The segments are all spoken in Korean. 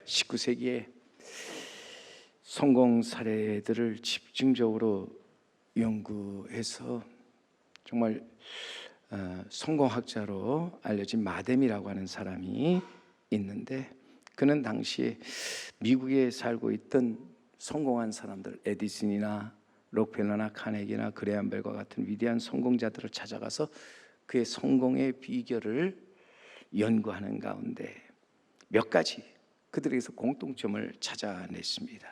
19세기에 성공 사례들을 집중적으로 연구해서 정말 성공학자로 알려진 마뎀이라고 하는 사람이 있는데, 그는 당시 미국에 살고 있던 성공한 사람들, 에디슨이나 록펠러나 카네기나 그레암벨과 같은 위대한 성공자들을 찾아가서 그의 성공의 비결을 연구하는 가운데 몇 가지 그들에게서 공통점을 찾아냈습니다.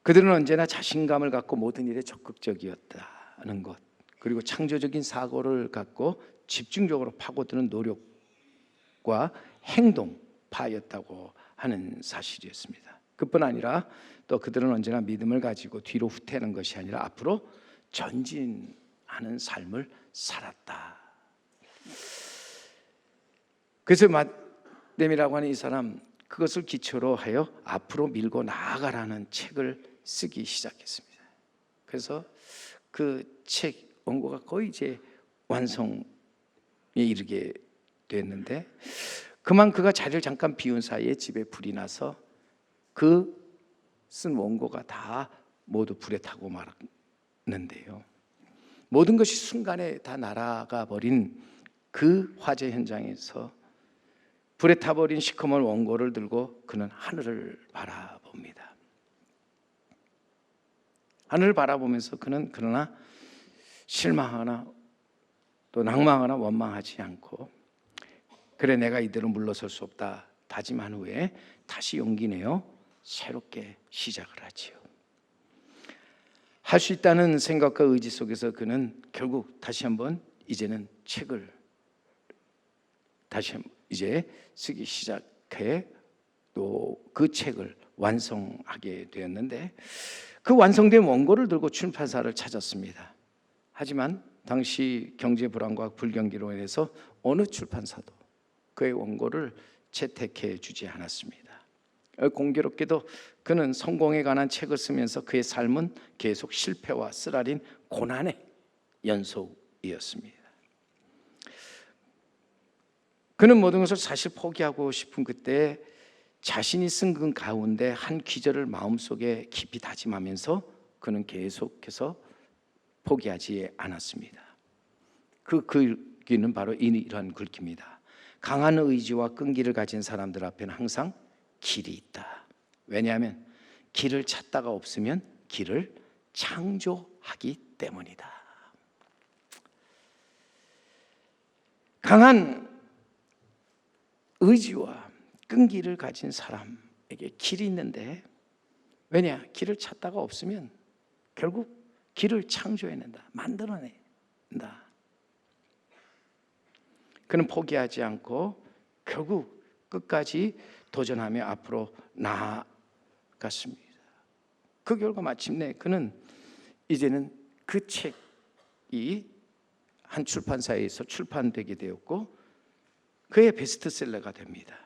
그들은 언제나 자신감을 갖고 모든 일에 적극적이었다는 것, 그리고 창조적인 사고를 갖고 집중적으로 파고드는 노력과 행동파였다고 하는 사실이었습니다. 그뿐 아니라 또 그들은 언제나 믿음을 가지고 뒤로 후퇴하는 것이 아니라 앞으로 전진하는 삶을 살았다. 그래서 마뎀이라고 하는 이 사람, 그것을 기초로 하여 앞으로 밀고 나아가라는 책을 쓰기 시작했습니다. 그래서 그 책 원고가 거의 이제 완성에 이르게 됐는데, 그만 그가 자리를 잠깐 비운 사이에 집에 불이 나서 그 쓴 원고가 다 모두 불에 타고 말았는데요, 모든 것이 순간에 다 날아가 버린 그 화재 현장에서 불에 타버린 시커먼 원고를 들고 그는 하늘을 바라봅니다. 하늘을 바라보면서 그는 그러나 실망하거나 또 낭망하거나 원망하지 않고, 그래 내가 이대로 물러설 수 없다 다짐한 후에 다시 용기 내어 새롭게 시작을 하지요. 할 수 있다는 생각과 의지 속에서 그는 결국 다시 한번 이제는 책을 다시 이제 쓰기 시작해 또 그 책을 완성하게 되었는데, 그 완성된 원고를 들고 출판사를 찾았습니다. 하지만 당시 경제 불안과 불경기로 인해서 어느 출판사도 그의 원고를 채택해 주지 않았습니다. 공교롭게도 그는 성공에 관한 책을 쓰면서 그의 삶은 계속 실패와 쓰라린 고난의 연속이었습니다. 그는 모든 것을 사실 포기하고 싶은 그때 자신이 쓴 그 가운데 한 기절을 마음속에 깊이 다짐하면서 그는 계속해서 포기하지 않았습니다. 그 글귀는 바로 이러한 글귀입니다. 강한 의지와 끈기를 가진 사람들 앞에는 항상 길이 있다. 왜냐하면 길을 찾다가 없으면 길을 창조하기 때문이다. 강한 의지와 끈기를 가진 사람에게 길이 있는데, 왜냐? 길을 찾다가 없으면 결국 길을 창조해낸다, 만들어낸다. 그는 포기하지 않고 결국 끝까지 도전하며 앞으로 나아갔습니다. 그 결과 마침내 그는 이제는 그 책이 한 출판사에서 출판되게 되었고 그의 베스트셀러가 됩니다.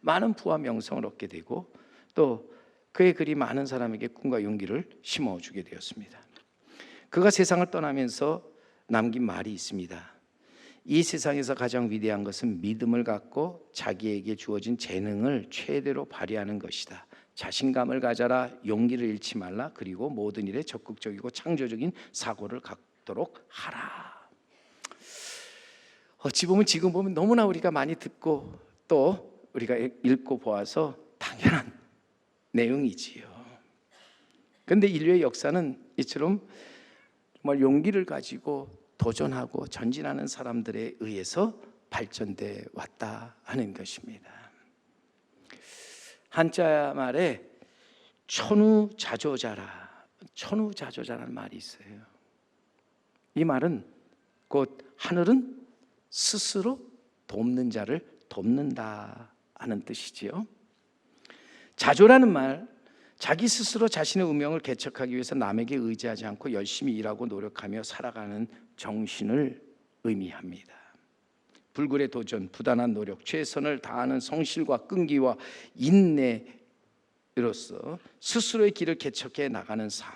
많은 부와 명성을 얻게 되고 또 그의 글이 많은 사람에게 꿈과 용기를 심어주게 되었습니다. 그가 세상을 떠나면서 남긴 말이 있습니다. 이 세상에서 가장 위대한 것은 믿음을 갖고 자기에게 주어진 재능을 최대로 발휘하는 것이다. 자신감을 가져라, 용기를 잃지 말라, 그리고 모든 일에 적극적이고 창조적인 사고를 갖도록 하라. 어찌 보면 지금 보면 너무나 우리가 많이 듣고 또 우리가 읽고 보아서 당연한 내용이지요. 그런데 인류의 역사는 이처럼 정말 용기를 가지고 도전하고 전진하는 사람들에 의해서 발전돼 왔다 하는 것입니다. 한자 말에 천우자조자라는 말이 있어요. 이 말은 곧 하늘은 스스로 돕는 자를 돕는다 하는 뜻이지요. 자조라는 말, 자기 스스로 자신의 운명을 개척하기 위해서 남에게 의지하지 않고 열심히 일하고 노력하며 살아가는 정신을 의미합니다. 불굴의 도전, 부단한 노력, 최선을 다하는 성실과 끈기와 인내로서 스스로의 길을 개척해 나가는 삶.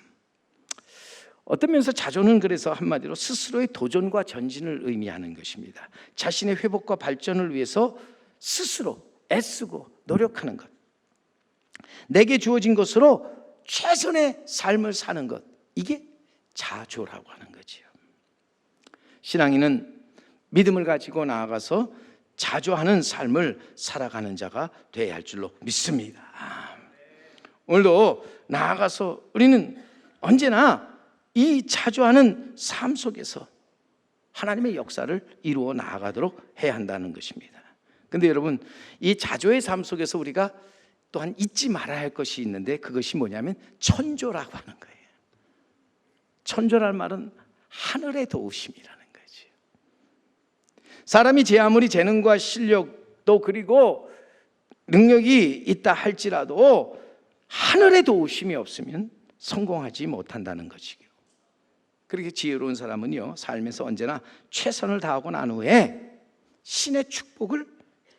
어떤 면에서 자조는 그래서 한마디로 스스로의 도전과 전진을 의미하는 것입니다. 자신의 회복과 발전을 위해서 스스로 애쓰고 노력하는 것, 내게 주어진 것으로 최선의 삶을 사는 것, 이게 자조라고 하는 거지요. 신앙인은 믿음을 가지고 나아가서 자조하는 삶을 살아가는 자가 되어야 할 줄로 믿습니다. 오늘도 나아가서 우리는 언제나 이 자조하는 삶 속에서 하나님의 역사를 이루어 나아가도록 해야 한다는 것입니다. 그런데 여러분, 이 자조의 삶 속에서 우리가 또한 잊지 말아야 할 것이 있는데, 그것이 뭐냐면 천조라고 하는 거예요. 천조란 말은 하늘의 도우심이라는 거죠. 사람이 제 아무리 재능과 실력도 그리고 능력이 있다 할지라도 하늘의 도우심이 없으면 성공하지 못한다는 것이죠. 그렇게 지혜로운 사람은요, 삶에서 언제나 최선을 다하고 난 후에 신의 축복을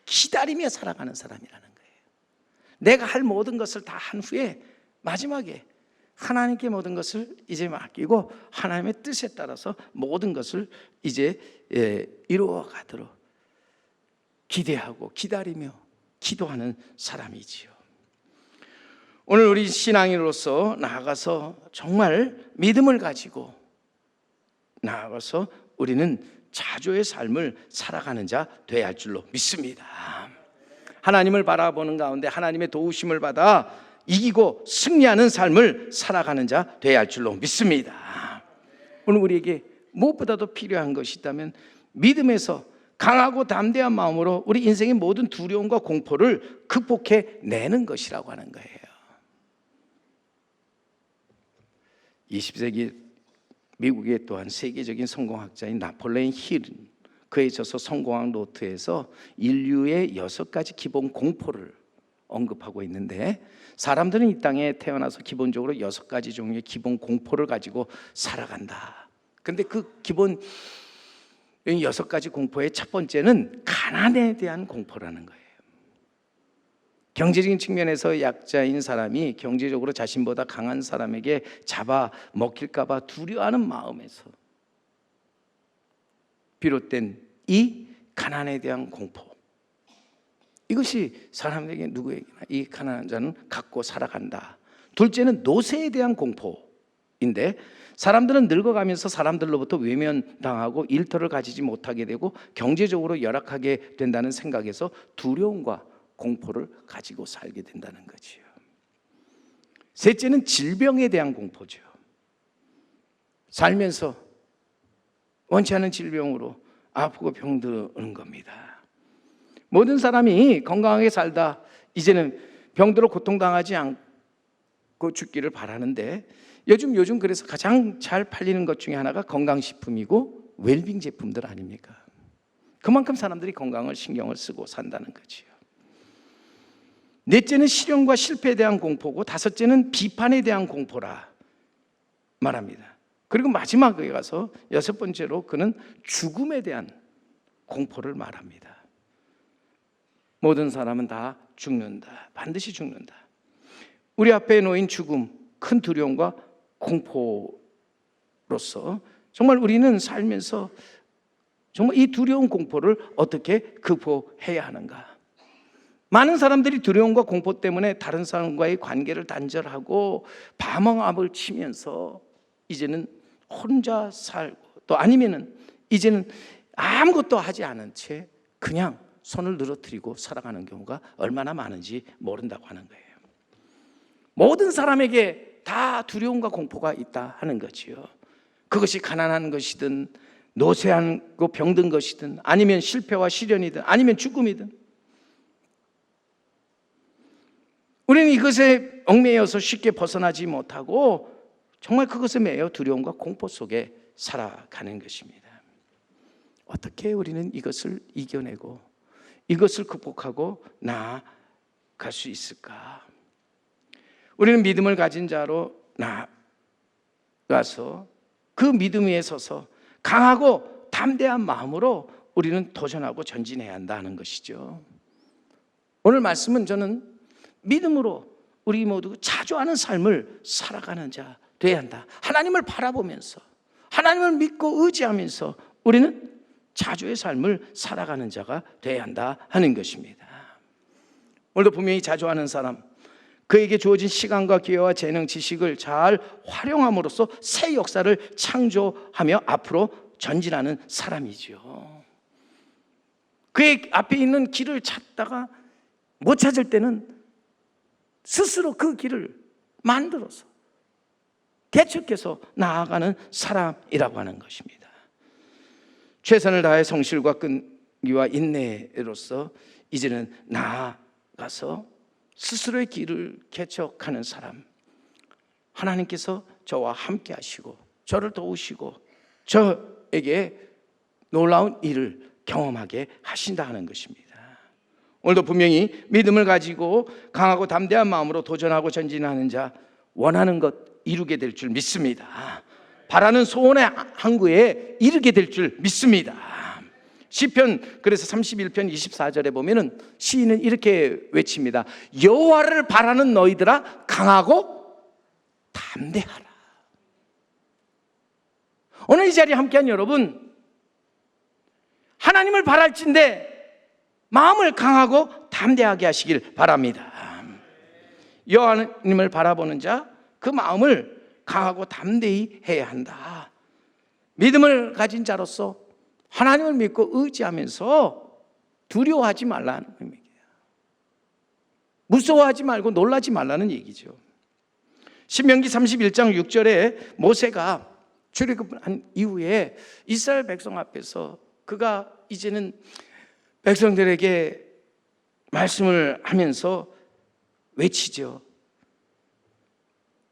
기다리며 살아가는 사람이라는 거예요. 내가 할 모든 것을 다 한 후에 마지막에 하나님께 모든 것을 이제 맡기고 하나님의 뜻에 따라서 모든 것을 이제 이루어가도록 기대하고 기다리며 기도하는 사람이지요. 오늘 우리 신앙인으로서 나아가서 정말 믿음을 가지고 나아가서 우리는 자조의 삶을 살아가는 자 되어야 할 줄로 믿습니다. 하나님을 바라보는 가운데 하나님의 도우심을 받아 이기고 승리하는 삶을 살아가는 자 되어야 할 줄로 믿습니다. 오늘 우리에게 무엇보다도 필요한 것이 있다면 믿음에서 강하고 담대한 마음으로 우리 인생의 모든 두려움과 공포를 극복해내는 것이라고 하는 거예요. 20세기 미국의 또한 세계적인 성공학자인 나폴레옹 힐은 그에 있어서 성공학 노트에서 인류의 6가지 기본 공포를 언급하고 있는데, 사람들은 이 땅에 태어나서 기본적으로 6가지 종류의 기본 공포를 가지고 살아간다. 그런데 그 기본 6가지 공포의 첫 번째는 가난에 대한 공포라는 거예요. 경제적인 측면에서 약자인 사람이 경제적으로 자신보다 강한 사람에게 잡아 먹힐까 봐 두려워하는 마음에서 비롯된 이 가난에 대한 공포, 이것이 사람에게 누구에게나 이 가난한 자는 갖고 살아간다. 둘째는 노쇠에 대한 공포인데, 사람들은 늙어가면서 사람들로부터 외면당하고 일터를 가지지 못하게 되고 경제적으로 열악하게 된다는 생각에서 두려움과 공포를 가지고 살게 된다는 거지요. 셋째는 질병에 대한 공포죠. 살면서 원치 않은 질병으로 아프고 병드는 겁니다. 모든 사람이 건강하게 살다 이제는 병들어 고통당하지 않고 죽기를 바라는데, 요즘 그래서 가장 잘 팔리는 것 중에 하나가 건강식품이고 웰빙 제품들 아닙니까? 그만큼 사람들이 건강을 신경을 쓰고 산다는 거지요. 넷째는 실현과 실패에 대한 공포고, 다섯째는 비판에 대한 공포라 말합니다. 그리고 마지막에 가서 6번째로 그는 죽음에 대한 공포를 말합니다. 모든 사람은 다 죽는다. 반드시 죽는다. 우리 앞에 놓인 죽음, 큰 두려움과 공포로서 정말 우리는 살면서 정말 이 두려운 공포를 어떻게 극복해야 하는가? 많은 사람들이 두려움과 공포 때문에 다른 사람과의 관계를 단절하고 방황함을 치면서 이제는 혼자 살고, 또 아니면은 이제는 아무것도 하지 않은 채 그냥 손을 늘어뜨리고 살아가는 경우가 얼마나 많은지 모른다고 하는 거예요. 모든 사람에게 다 두려움과 공포가 있다 하는 거지요. 그것이 가난한 것이든 노쇠하고 병든 것이든 아니면 실패와 시련이든 아니면 죽음이든, 우리는 이것에 얽매여서 쉽게 벗어나지 못하고 정말 그것에 매여 두려움과 공포 속에 살아가는 것입니다. 어떻게 우리는 이것을 이겨내고 이것을 극복하고 나아갈 수 있을까? 우리는 믿음을 가진 자로 나아가서 그 믿음 위에 서서 강하고 담대한 마음으로 우리는 도전하고 전진해야 한다는 것이죠. 오늘 말씀은 저는 믿음으로 우리 모두 자조하는 삶을 살아가는 자 되어야 한다. 하나님을 바라보면서 하나님을 믿고 의지하면서 우리는 자조의 삶을 살아가는 자가 되어야 한다 하는 것입니다. 오늘도 분명히 자주하는 사람, 그에게 주어진 시간과 기회와 재능, 지식을 잘 활용함으로써 새 역사를 창조하며 앞으로 전진하는 사람이죠. 그의 앞에 있는 길을 찾다가 못 찾을 때는 스스로 그 길을 만들어서 개척해서 나아가는 사람이라고 하는 것입니다. 최선을 다해 성실과 끈기와 인내로서 이제는 나아가서 스스로의 길을 개척하는 사람, 하나님께서 저와 함께 하시고 저를 도우시고 저에게 놀라운 일을 경험하게 하신다 하는 것입니다. 오늘도 분명히 믿음을 가지고 강하고 담대한 마음으로 도전하고 전진하는 자, 원하는 것 이루게 될 줄 믿습니다. 바라는 소원의 항구에 이르게 될 줄 믿습니다. 시편 그래서 31편 24절에 보면은 시인은 이렇게 외칩니다. 여호와를 바라는 너희들아 강하고 담대하라. 오늘 이 자리에 함께한 여러분, 하나님을 바랄진대 마음을 강하고 담대하게 하시길 바랍니다. 여호와님을 바라보는 자, 그 마음을 강하고 담대히 해야 한다. 믿음을 가진 자로서 하나님을 믿고 의지하면서 두려워하지 말라는 의미예요. 무서워하지 말고 놀라지 말라는 얘기죠. 신명기 31장 6절에 모세가 출애굽한 이후에 이스라엘 백성 앞에서 그가 이제는 백성들에게 말씀을 하면서 외치죠.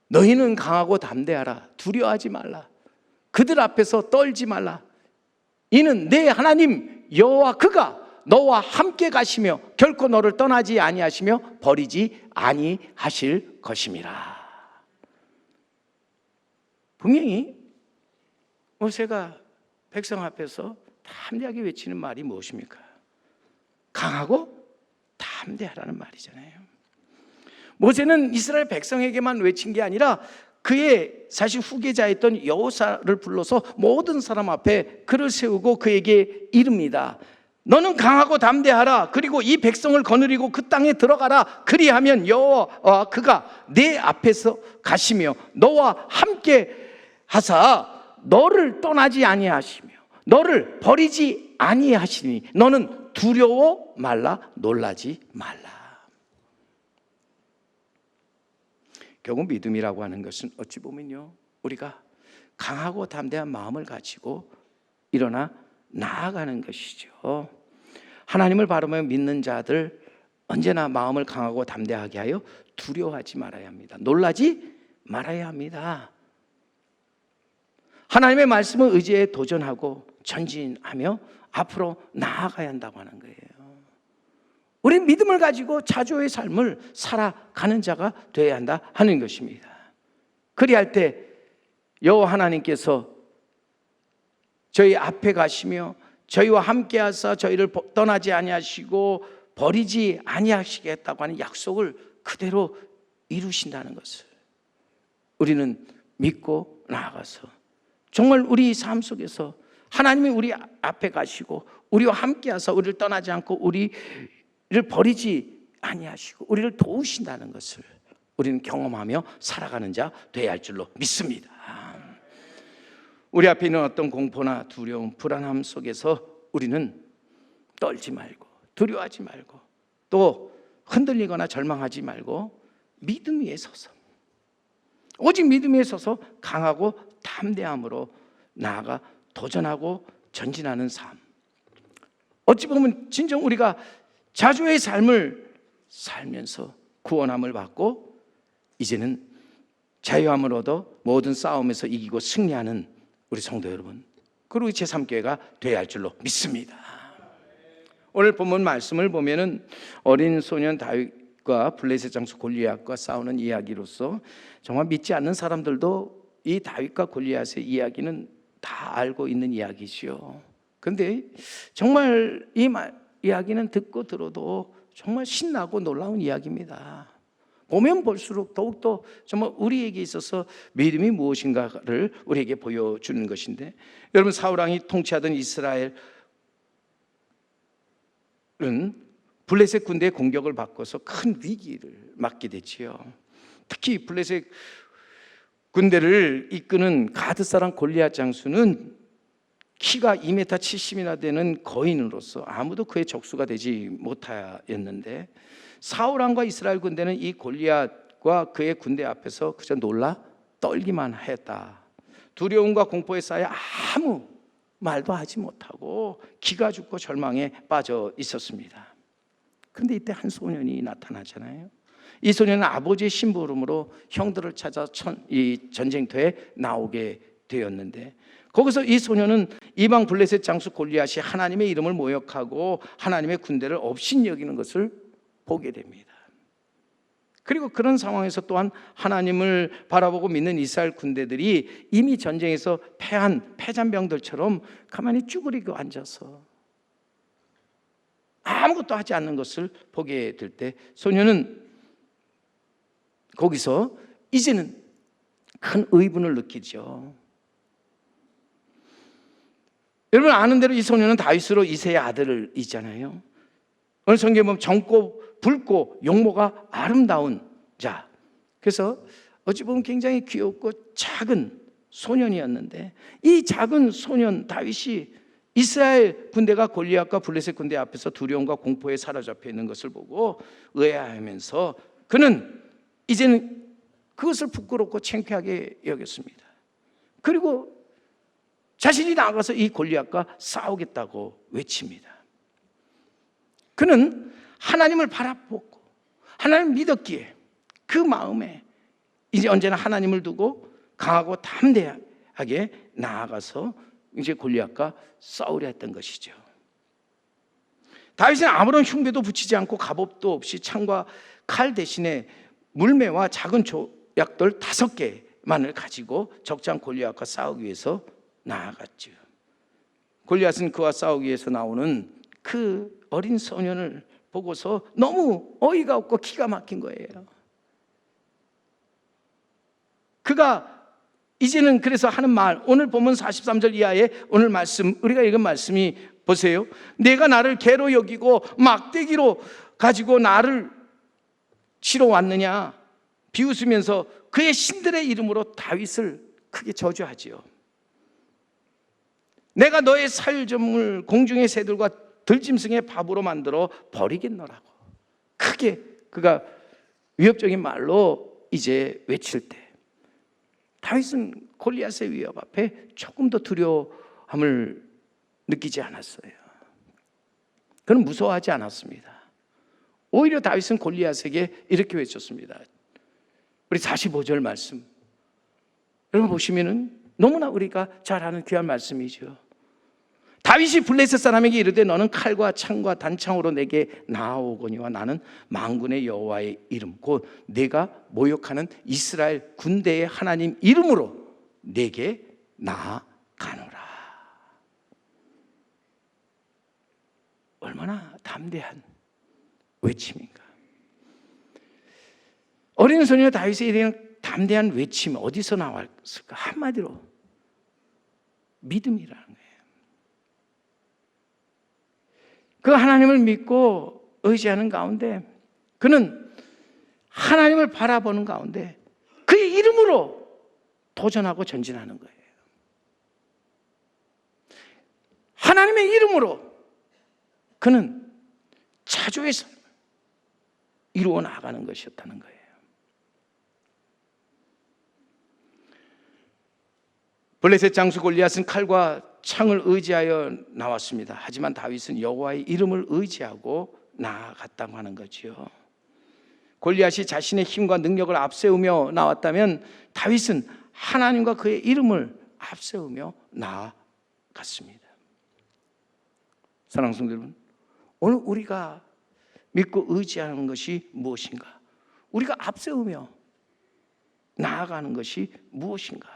너희는 강하고 담대하라. 두려워하지 말라. 그들 앞에서 떨지 말라. 이는 내 하나님 여호와 그가 너와 함께 가시며 결코 너를 떠나지 아니하시며 버리지 아니하실 것임이라. 분명히 모세가 백성 앞에서 담대하게 외치는 말이 무엇입니까? 강하고 담대하라는 말이잖아요. 모세는 이스라엘 백성에게만 외친 게 아니라 그의 사실 후계자였던 여호사를 불러서 모든 사람 앞에 그를 세우고 그에게 이릅니다. 너는 강하고 담대하라. 그리고 이 백성을 거느리고 그 땅에 들어가라. 그리하면 여호와 그가 내 앞에서 가시며 너와 함께 하사 너를 떠나지 아니하시며 너를 버리지 아니하시니 너는 두려워 말라. 놀라지 말라. 결국 믿음이라고 하는 것은 어찌 보면요, 우리가 강하고 담대한 마음을 가지고 일어나 나아가는 것이죠. 하나님을 바라보며 믿는 자들 언제나 마음을 강하고 담대하게 하여 두려워하지 말아야 합니다. 놀라지 말아야 합니다. 하나님의 말씀을 의지해 도전하고 전진하며 앞으로 나아가야 한다고 하는 거예요. 우리 믿음을 가지고 자조의 삶을 살아가는 자가 되어야 한다 하는 것입니다. 그리할 때 여호와 하나님께서 저희 앞에 가시며 저희와 함께 하사 저희를 떠나지 아니하시고 버리지 아니하시겠다고 하는 약속을 그대로 이루신다는 것을 우리는 믿고 나아가서 정말 우리 삶 속에서 하나님이 우리 앞에 가시고 우리와 함께 하사 우리를 떠나지 않고 우리를 버리지 아니하시고 우리를 도우신다는 것을 우리는 경험하며 살아가는 자 되어야 할 줄로 믿습니다. 우리 앞에 있는 어떤 공포나 두려움, 불안함 속에서 우리는 떨지 말고 두려워하지 말고 또 흔들리거나 절망하지 말고 믿음 위에 서서 오직 믿음 위에 서서 강하고 담대함으로 나아가 도전하고 전진하는 삶. 어찌 보면 진정 우리가 자주의 삶을 살면서 구원함을 받고 이제는 자유함을 얻어 모든 싸움에서 이기고 승리하는 우리 성도 여러분, 그리고 제3교회가 되어야 할 줄로 믿습니다. 오늘 본문 말씀을 보면은 어린 소년 다윗과 블레셋 장수 골리앗과 싸우는 이야기로서 정말 믿지 않는 사람들도 이 다윗과 골리앗의 이야기는 다 알고 있는 이야기죠. 그런데 정말 이 이야기는 듣고 들어도 정말 신나고 놀라운 이야기입니다. 보면 볼수록 더욱더 정말 우리에게 있어서 믿음이 무엇인가를 우리에게 보여주는 것인데, 여러분 사울 왕이 통치하던 이스라엘은 블레셋 군대의 공격을 받고서 큰 위기를 맞게 됐지요. 특히 블레셋 군대를 이끄는 가드 사람 골리앗 장수는 키가 2m 70이나 되는 거인으로서 아무도 그의 적수가 되지 못하였는데, 사울 왕과 이스라엘 군대는 이 골리앗과 그의 군대 앞에서 그저 놀라 떨기만 했다. 두려움과 공포에 쌓여 아무 말도 하지 못하고 기가 죽고 절망에 빠져 있었습니다. 그런데 이때 한 소년이 나타나잖아요. 이 소년은 아버지의 심부름으로 형들을 찾아 이 전쟁터에 나오게 되었는데, 거기서 이 소년은 이방 블레셋 장수 골리앗이 하나님의 이름을 모욕하고 하나님의 군대를 업신여기는 것을 보게 됩니다. 그리고 그런 상황에서 또한 하나님을 바라보고 믿는 이스라엘 군대들이 이미 전쟁에서 패한 패잔병들처럼 가만히 쭈그리고 앉아서 아무것도 하지 않는 것을 보게 될 때, 소년은 거기서 이제는 큰 의분을 느끼죠. 여러분 아는 대로 이 소년은 다윗으로 이새의 아들이잖아요. 오늘 성경에 보면 젊고 붉고 용모가 아름다운 자, 그래서 어찌 보면 굉장히 귀엽고 작은 소년이었는데, 이 작은 소년 다윗이 이스라엘 군대가 골리앗과 블레셋 군대 앞에서 두려움과 공포에 사로잡혀 있는 것을 보고 의아해하면서 그는 이제는 그것을 부끄럽고 창피하게 여겼습니다. 그리고 자신이 나가서 이 골리앗과 싸우겠다고 외칩니다. 그는 하나님을 바라보고 하나님을 믿었기에 그 마음에 이제 언제나 하나님을 두고 강하고 담대하게 나아가서 이제 골리앗과 싸우려 했던 것이죠. 다윗은 아무런 흉배도 붙이지 않고 갑옷도 없이 창과 칼 대신에 물매와 작은 조약돌 5개만을 가지고 적장 골리앗과 싸우기 위해서 나아갔죠. 골리앗은 그와 싸우기 위해서 나오는 그 어린 소년을 보고서 너무 어이가 없고 기가 막힌 거예요. 그가 이제는 그래서 하는 말, 오늘 본문 43절 이하의 오늘 말씀, 우리가 읽은 말씀이 보세요. 내가 나를 개로 여기고 막대기로 가지고 나를 치러 왔느냐, 비웃으면서 그의 신들의 이름으로 다윗을 크게 저주하지요. 내가 너의 살점을 공중의 새들과 들짐승의 밥으로 만들어 버리겠노라고 크게 그가 위협적인 말로 이제 외칠 때, 다윗은 골리앗의 위협 앞에 조금 더 두려움을 느끼지 않았어요. 그는 무서워하지 않았습니다. 오히려 다윗은 골리앗에게 이렇게 외쳤습니다. 우리 45절 말씀 여러분 보시면은 너무나 우리가 잘 아는 귀한 말씀이죠. 다윗이 블레셋 사람에게 이르되 너는 칼과 창과 단창으로 내게 나아오거니와 나는 만군의 여호와의 이름 곧 내가 모욕하는 이스라엘 군대의 하나님 이름으로 내게 나아가노라. 얼마나 담대한 외침인가. 어린 소녀 다윗의 이런 담대한 외침이 어디서 나왔을까? 한마디로 믿음이라는 거예요. 그 하나님을 믿고 의지하는 가운데 그는 하나님을 바라보는 가운데 그의 이름으로 도전하고 전진하는 거예요. 하나님의 이름으로 그는 자주의 삶을 이루어 나가는 것이었다는 거예요. 블레셋 장수 골리앗은 칼과 창을 의지하여 나왔습니다. 하지만 다윗은 여호와의 이름을 의지하고 나아갔다고 하는 거죠. 골리앗이 자신의 힘과 능력을 앞세우며 나왔다면 다윗은 하나님과 그의 이름을 앞세우며 나아갔습니다. 사랑하는 성도 여러분, 오늘 우리가 믿고 의지하는 것이 무엇인가? 우리가 앞세우며 나아가는 것이 무엇인가?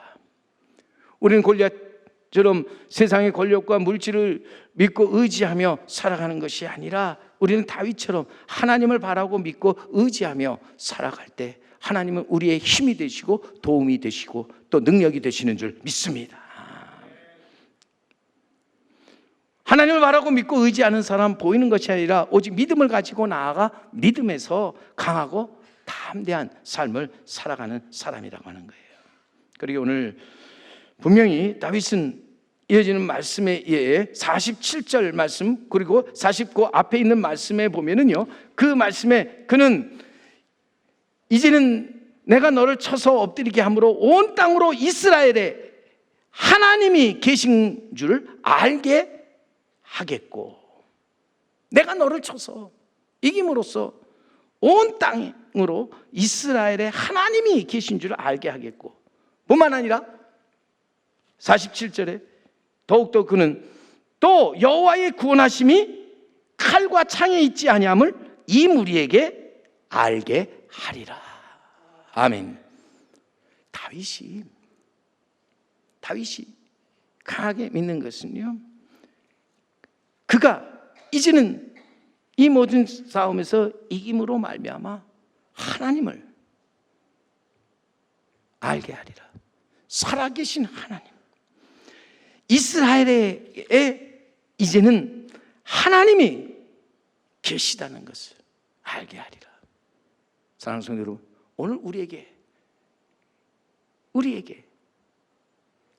우리는 골리앗처럼 세상의 권력과 물질을 믿고 의지하며 살아가는 것이 아니라 우리는 다윗처럼 하나님을 바라고 믿고 의지하며 살아갈 때 하나님은 우리의 힘이 되시고 도움이 되시고 또 능력이 되시는 줄 믿습니다. 하나님을 바라고 믿고 의지하는 사람 보이는 것이 아니라 오직 믿음을 가지고 나아가 믿음에서 강하고 담대한 삶을 살아가는 사람이라고 하는 거예요. 그리고 오늘 분명히 다윗은 이어지는 말씀에 의해 47절 말씀 그리고 49 앞에 있는 말씀에 보면은요, 그 말씀에 그는 이제는 내가 너를 쳐서 엎드리게 함으로 온 땅으로 이스라엘에 하나님이 계신 줄 알게 하겠고, 내가 너를 쳐서 이김으로써 온 땅으로 이스라엘에 하나님이 계신 줄 알게 하겠고, 뿐만 아니라 47절에 더욱더 그는 또 여호와의 구원하심이 칼과 창에 있지 아니함을 이 무리에게 알게 하리라. 아멘. 다윗이 강하게 믿는 것은요, 그가 이제는 이 모든 싸움에서 이김으로 말미암아 하나님을 알게 하리라. 살아계신 하나님, 이스라엘에 이제는 하나님이 계시다는 것을 알게 하리라. 사랑하는 성도 여러분, 오늘 우리에게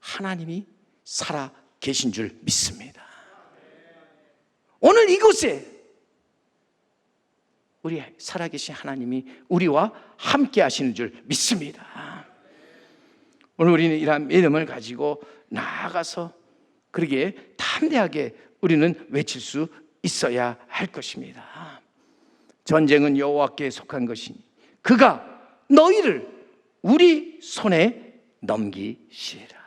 하나님이 살아 계신 줄 믿습니다. 오늘 이곳에 우리 살아계신 하나님이 우리와 함께 하시는 줄 믿습니다. 오늘 우리는 이러한 믿음을 가지고 나아가서 그러기에 담대하게 우리는 외칠 수 있어야 할 것입니다. 전쟁은 여호와께 속한 것이니 그가 너희를 우리 손에 넘기시리라.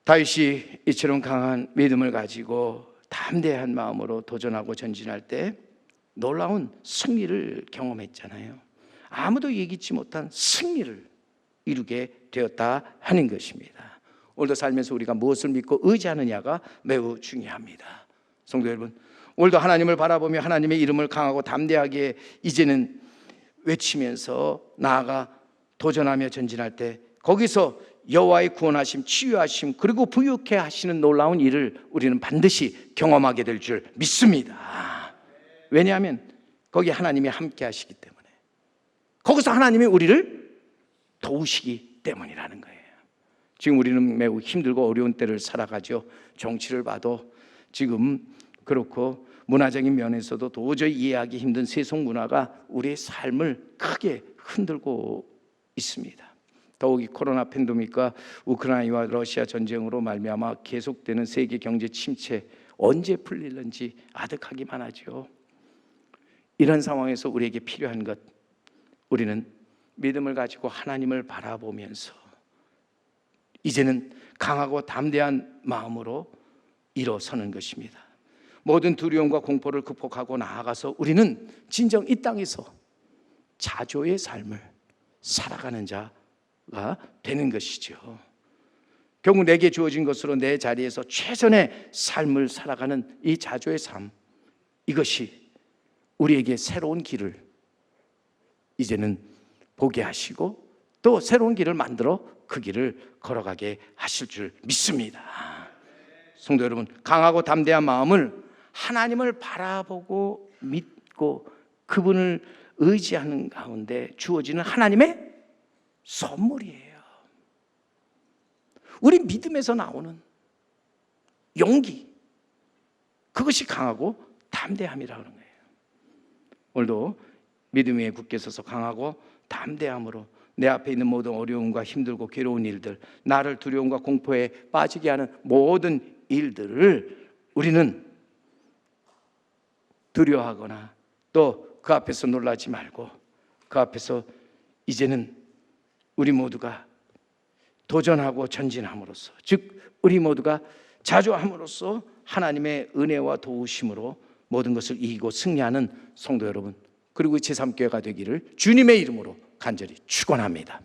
다윗이 이처럼 강한 믿음을 가지고 담대한 마음으로 도전하고 전진할 때 놀라운 승리를 경험했잖아요. 아무도 예기치 못한 승리를 이루게 되었다 하는 것입니다. 오늘도 살면서 우리가 무엇을 믿고 의지하느냐가 매우 중요합니다. 성도 여러분, 오늘도 하나님을 바라보며 하나님의 이름을 강하고 담대하게 이제는 외치면서 나아가 도전하며 전진할 때 거기서 여호와의 구원하심, 치유하심 그리고 부유케 하시는 놀라운 일을 우리는 반드시 경험하게 될 줄 믿습니다. 왜냐하면 거기 하나님이 함께 하시기 때문에, 거기서 하나님이 우리를 도우시기 때문이라는 거예요. 지금 우리는 매우 힘들고 어려운 때를 살아가죠. 정치를 봐도 지금 그렇고 문화적인 면에서도 도저히 이해하기 힘든 세속 문화가 우리의 삶을 크게 흔들고 있습니다. 더욱이 코로나 팬데믹과 우크라이나와 러시아 전쟁으로 말미암아 계속되는 세계 경제 침체, 언제 풀릴는지 아득하기만 하죠. 이런 상황에서 우리에게 필요한 것, 우리는 믿음을 가지고 하나님을 바라보면서 이제는 강하고 담대한 마음으로 일어서는 것입니다. 모든 두려움과 공포를 극복하고 나아가서 우리는 진정 이 땅에서 자조의 삶을 살아가는 자가 되는 것이죠. 결국 내게 주어진 것으로 내 자리에서 최선의 삶을 살아가는 이 자조의 삶, 이것이 우리에게 새로운 길을 이제는 보게 하시고 또 새로운 길을 만들어 그 길을 걸어가게 하실 줄 믿습니다. 성도 여러분, 강하고 담대한 마음을 하나님을 바라보고 믿고 그분을 의지하는 가운데 주어지는 하나님의 선물이에요. 우리 믿음에서 나오는 용기, 그것이 강하고 담대함이라는 거예요. 오늘도 믿음 위에 굳게 서서 강하고 담대함으로 내 앞에 있는 모든 어려움과 힘들고 괴로운 일들, 나를 두려움과 공포에 빠지게 하는 모든 일들을 우리는 두려워하거나 또 그 앞에서 놀라지 말고 그 앞에서 이제는 우리 모두가 도전하고 전진함으로써, 즉 우리 모두가 자조함으로써 하나님의 은혜와 도우심으로 모든 것을 이기고 승리하는 성도 여러분, 그리고 제3교회가 되기를 주님의 이름으로 간절히 축원합니다.